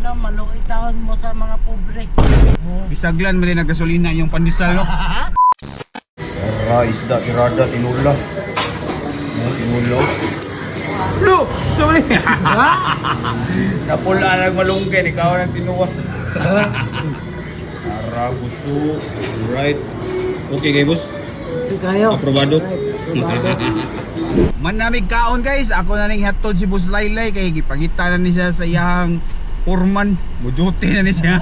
ano, maluoy taon mo sa mga pobre. Bisaglan mali na gasolina yung pandesal, no? Tara, isda, tirada, tinula. Tinula. Lo! Sorry! Napula lang malunggay, ikaw nang tinuwa. Tara, gusto. Alright. Okay kayo, boss? Kayo. Aprobado? Manamig kaon guys, ako na ning hatod si Boss Laylay kay gipangita na ni siya sa iyang foreman, bujote na ni siya.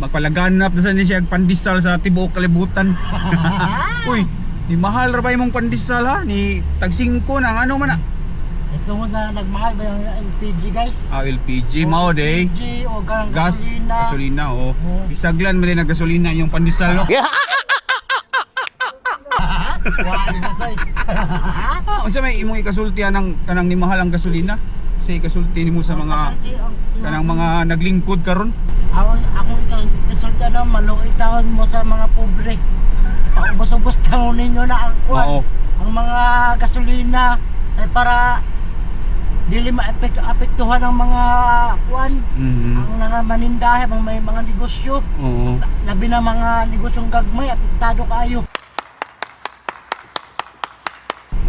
Magpalaganap na sa ni siya pandesal sa tibuok kalibutan. Uy, ni mahal ra ba imong pandesal ha? Ni tag 5 na ano man na. Ito mo na nagmahal ba yung LPG guys? LPG mao day. LPG o garang Gas, gasolina oh. Bisaglan mali na gasolina yung pandesal, no? Unsa may imong ikasultihan ng kanang ni mahal ang gasolina? Sa ikasulti nimo sa mga kanang mga naglingkod karon? Ako kasulti ano, maluoy taon mo sa mga pobre. Paubos-ubos taon ninyo na ang kuwan. Oo. Ang mga gasolina ay para dili maapektuhan ang mga kuwan. Ang mga manindahe, ang may mga negosyo. Oo. Labi na mga negosyong gagmay, apektado kayo.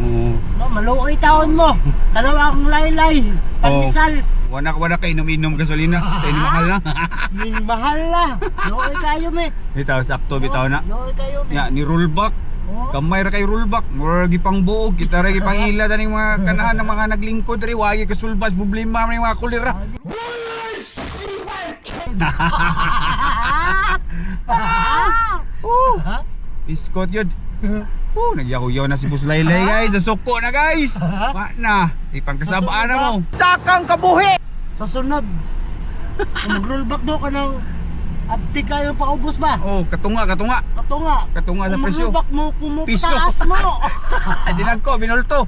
Oo. No, maluoy taon mo. Dalawa akong laylay, pandesal. Wala kay inom-inom gasolina. Kay ni mahal na. Min mahal na. Luoy kayo me. Bitaw sakto bitaw na. Luoy kayo me. Ya ni rollback. Kamay ra kay rollback. Mura gipang buog, kita ra gipang ila daning mga kanahan ng mga naglingkod ri wagi kasulbas problema man mga kulira. Iskot yun. Nagyakuyaw na si Boss Laylay guys. Nasuko na guys. Wa na. Ipangkasabaan na mo. Sakang kabuhi. Sa sunod, kung mag-rollback mo ka ng abdi kayo paubos ba? Oh, katunga. Katunga. Katunga sa Kung presyo. mag-rollback mo, kung Piso. taas mo. Dinag ko, binulto.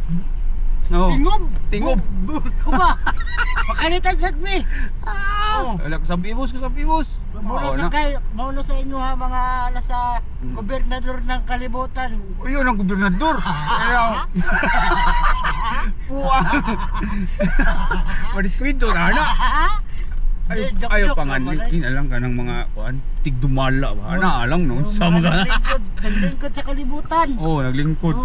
No. Tingob. Uba. Makalitan sa dmi. Wala ko sabi boss. Mauno sa inyo ha, mga nasa gobernador ng kalibutan. O yun ang gobernador. Puwang. Madiskwento na na. Ayaw pa nga, inalang ka ng mga tigdumala ba? Naalang no? Sa mga... Naglingkod sa kalibutan. Oo, naglingkod.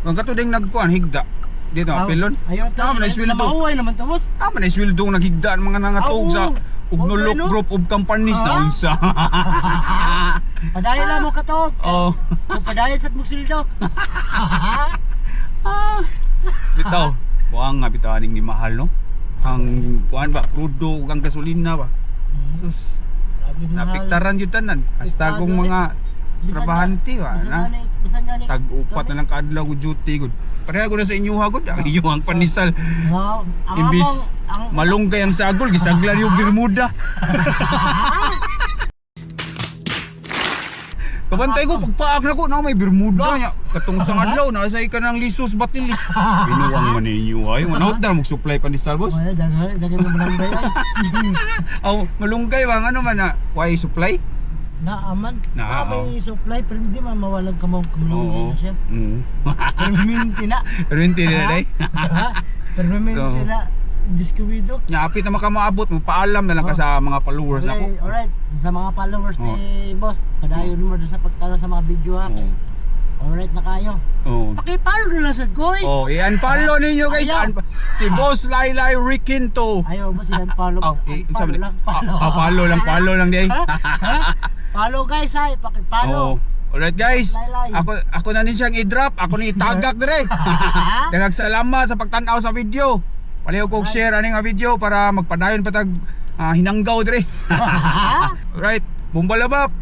Ang katuding nagkuhan, higda. Dito, apelon. Ayaw ito, namauway naman ito, boss. Na iswildo naghigda ang mga nangatog sa Ugnulok Group of Companies na unsa. Padayon lang mo kato. Oo. Padayon sa mugsildo. Bitaw, buang nga bitawaning ni mahal no? Ang kuan ba, crudo ug ang gasolina ba? Sus. Napiktaran yun tanan. Hasta kung mga trabahante ba na. Tag-upat na lang kaadlaw ko duty gud. Pareha ko na sa inyo hagod, ang inyong panisal. Imbis malunggay ang sagol, gisaglan yung Bermuda. Kabantay ko, pagpaak na ko, na may Bermuda niya. Katong sa adlaw, nasay ka ng lisos batilis. Binuwang man ninyo ay. Manahot na mag-supply panisal, boss. Ay, dagan mo malunggay ay. Malunggay ba, ano man na, why supply? Naaman. May supply, pero hindi mawalag ka mo malunggay na siya. Permanente na. Permanente na, day? Permanente na. Diskuido. Apit na makamaabot mo, paalam na lang ka sa mga followers okay, ako. Alright, sa mga followers ni boss, padayon mo sa pagtanong sa mga video ha. Alright na kayo. Paki-follow na lang sa Goy. I-unfollow ninyo guys. Si Boss Laylay Riquinto. Ayaw mo sila unfollow. Follow lang di ay. Follow guys ha, paki-follow. Alright guys, ako na din siyang i-drop, ako ni tagak dire. Daghang salamat sa pagtan-aw sa video. Paliw ko share ani nga video para magpadayon patag hinanggaw dire. Alright, bumbalabap.